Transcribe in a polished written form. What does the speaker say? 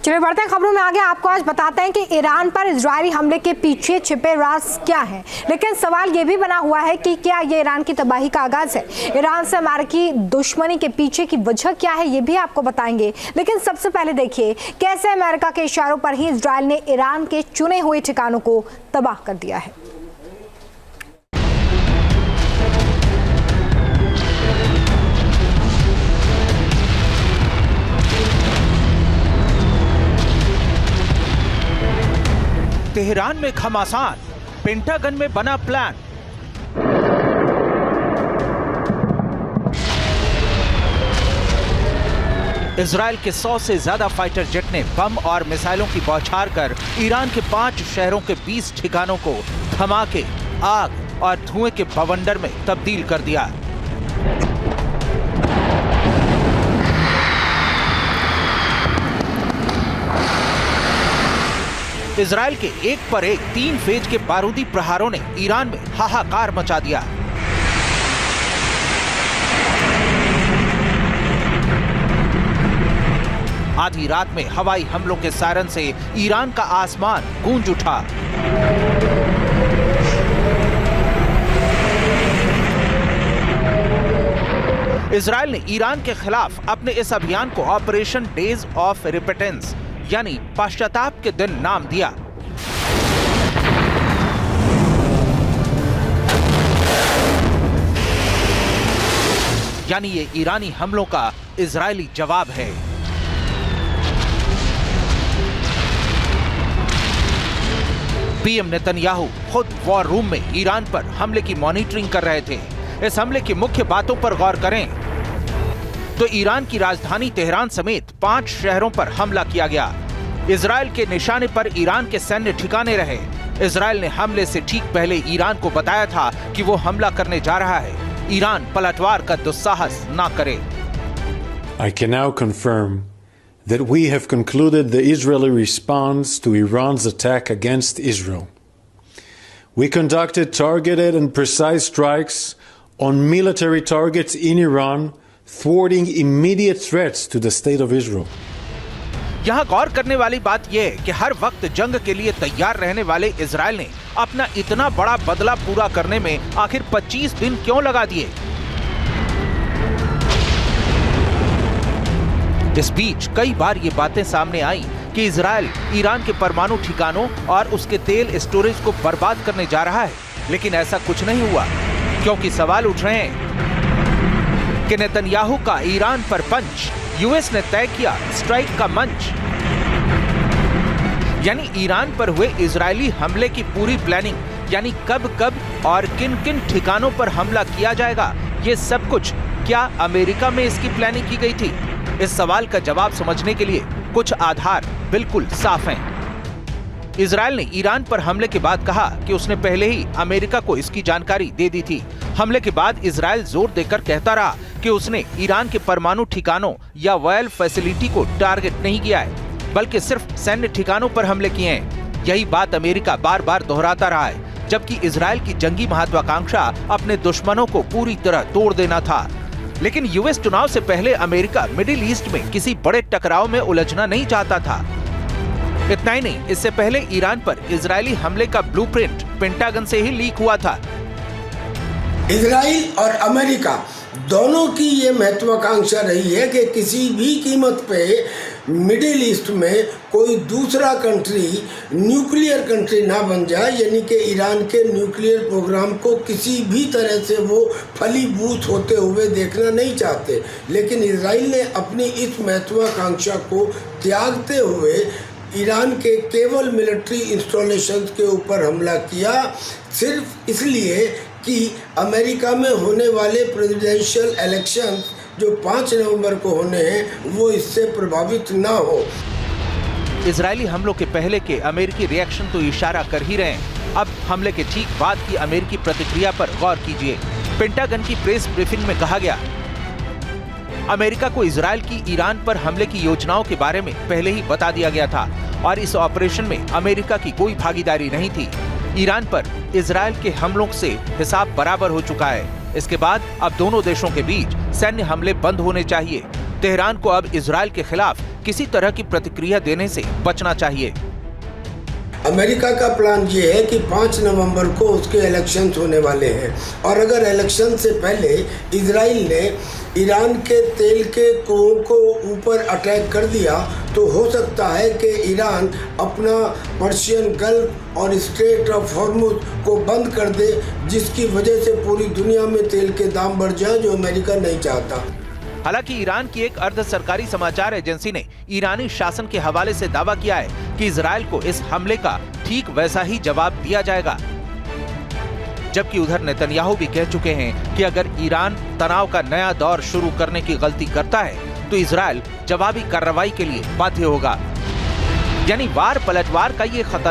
चलिए बढ़ते हैं खबरों में आगे। आपको आज बताते हैं कि ईरान पर इजरायली हमले के पीछे छिपे राज क्या है, लेकिन सवाल ये भी बना हुआ है कि क्या ये ईरान की तबाही का आगाज है। ईरान से अमेरिकी दुश्मनी के पीछे की वजह क्या है ये भी आपको बताएंगे, लेकिन सबसे पहले देखिए कैसे अमेरिका के इशारों पर ही इजरायल ने ईरान के चुने हुए ठिकानों को तबाह कर दिया है। तेहरान में घमासान, पेंटागन में बना प्लान। इजरायल के 100 से ज्यादा फाइटर जेट ने बम और मिसाइलों की बौछार कर ईरान के 5 शहरों के 20 ठिकानों को धमाके, आग और धुएं के बवंडर में तब्दील कर दिया। इजरायल के एक पर एक 3 फेज के बारूदी प्रहारों ने ईरान में हाहाकार मचा दिया। आधी रात में हवाई हमलों के सायरन से ईरान का आसमान गूंज उठा। इजरायल ने ईरान के खिलाफ अपने इस अभियान को ऑपरेशन डेज ऑफ रिपेटेंस यानी पश्चाताप के दिन नाम दिया। यानी ये ईरानी हमलों का इजरायली जवाब है। पीएम नेतन्याहू खुद वॉर रूम में ईरान पर हमले की मॉनिटरिंग कर रहे थे। इस हमले की मुख्य बातों पर गौर करें तो ईरान की राजधानी तेहरान समेत 5 शहरों पर हमला किया गया। इजरायल के निशाने पर ईरान के सैन्य ठिकाने रहे। इजरायल ने हमले से ठीक पहले ईरान को बताया था कि वो हमला करने जा रहा है। ईरान पलटवार का दुस्साहस ना करे। I can now confirm that we have concluded the Israeli response to Iran's attack against Israel. We conducted targeted and precise strikes on military targets in Iran, thwarting immediate threats to the state of Israel. यहाँ गौर करने वाली बात यह है कि हर वक्त जंग के लिए तैयार रहने वाले इजरायल ने अपना इतना बड़ा बदला पूरा करने में आखिर 25 दिन क्यों लगा दिए। इस बीच कई बार ये बातें सामने आई कि इजरायल ईरान के परमाणु ठिकानों और उसके तेल स्टोरेज को बर्बाद करने जा रहा है, लेकिन ऐसा कुछ नहीं हुआ, क्योंकि सवाल उठ रहे हैं कि नेतन्याहू का ईरान पर पंच यूएस ने तय किया स्ट्राइक का मंच। यानी ईरान पर हुए इजरायली हमले की पूरी प्लानिंग, यानी कब और किन ठिकानों पर हमला किया जाएगा, ये सब कुछ क्या अमेरिका में इसकी प्लानिंग की गई थी? इस सवाल का जवाब समझने के लिए कुछ आधार बिल्कुल साफ हैं। इजरायल ने ईरान पर हमले के बाद कहा कि उसने पहले ही अमेरिका को इसकी जानकारी दे दी थी। हमले के बाद इजरायल जोर देकर कहता रहा कि उसने ईरान के परमाणु ठिकानों या ऑयल फैसिलिटी को टारगेट नहीं किया है, बल्कि सिर्फ सैन्य ठिकानों पर हमले किए हैं। यही बात अमेरिका बार बार दोहराता रहा है, जबकि इजरायल की जंगी महत्वाकांक्षा अपने दुश्मनों को पूरी तरह तोड़ देना था। लेकिन यूएस चुनाव से पहले अमेरिका मिडिल ईस्ट में किसी बड़े टकराव में उलझना नहीं चाहता था। इतना ही नहीं, इससे पहले ईरान पर इजरायली हमले का ब्लूप्रिंट पेंटागन से ही लीक हुआ था। इजराइल और अमेरिका दोनों की ये महत्वाकांक्षा रही है कि किसी भी कीमत पे मिडिल ईस्ट में कोई दूसरा कंट्री न्यूक्लियर कंट्री ना बन जाए, यानी कि ईरान के न्यूक्लियर प्रोग्राम को किसी भी तरह से वो फलीभूत होते हुए देखना नहीं चाहते। लेकिन इजराइल ने अपनी इस महत्वाकांक्षा को त्यागते हुए ईरान के केवल मिलिट्री इंस्टॉलेशंस के ऊपर हमला किया, सिर्फ इसलिए कि अमेरिका में होने वाले प्रेसिडेंशियल इलेक्शन जो 5 नवंबर को होने हैं वो इससे प्रभावित ना हो। इजरायली हमलों के पहले के अमेरिकी रिएक्शन तो इशारा कर ही रहे हैं। अब हमले के ठीक बाद की अमेरिकी प्रतिक्रिया पर गौर कीजिए। पेंटागन की प्रेस ब्रीफिंग में कहा गया, अमेरिका को इजरायल की ईरान पर हमले की योजनाओं के बारे में पहले ही बता दिया गया था और इस ऑपरेशन में अमेरिका की कोई भागीदारी नहीं थी। ईरान पर इजरायल के हमलों से हिसाब बराबर हो चुका है। इसके बाद अब दोनों देशों के बीच सैन्य हमले बंद होने चाहिए। तेहरान को अब इजरायल के खिलाफ किसी तरह की प्रतिक्रिया देने से बचना चाहिए। अमेरिका का प्लान ये है कि 5 नवंबर को उसके इलेक्शंस होने वाले हैं और अगर इलेक्शन से पहले इजराइल ने ईरान के तेल के कुओं को ऊपर अटैक कर दिया तो हो सकता है कि ईरान अपना पर्शियन गल्फ और स्ट्रेट ऑफ हॉर्मुज को बंद कर दे, जिसकी वजह से पूरी दुनिया में तेल के दाम बढ़ जाए, जो अमेरिका नहीं चाहता। हालांकि ईरान की एक अर्ध सरकारी समाचार एजेंसी ने ईरानी शासन के हवाले से दावा किया है कि इजराइल को इस हमले का ठीक वैसा ही जवाब दिया जाएगा, जबकि उधर नेतन्याहू भी कह चुके हैं कि अगर ईरान तनाव का नया दौर शुरू करने की गलती करता है तो इजराइल जवाबी कार्रवाई के लिए बाध्य होगा। यानी वार पलटवार का ये खतरनाक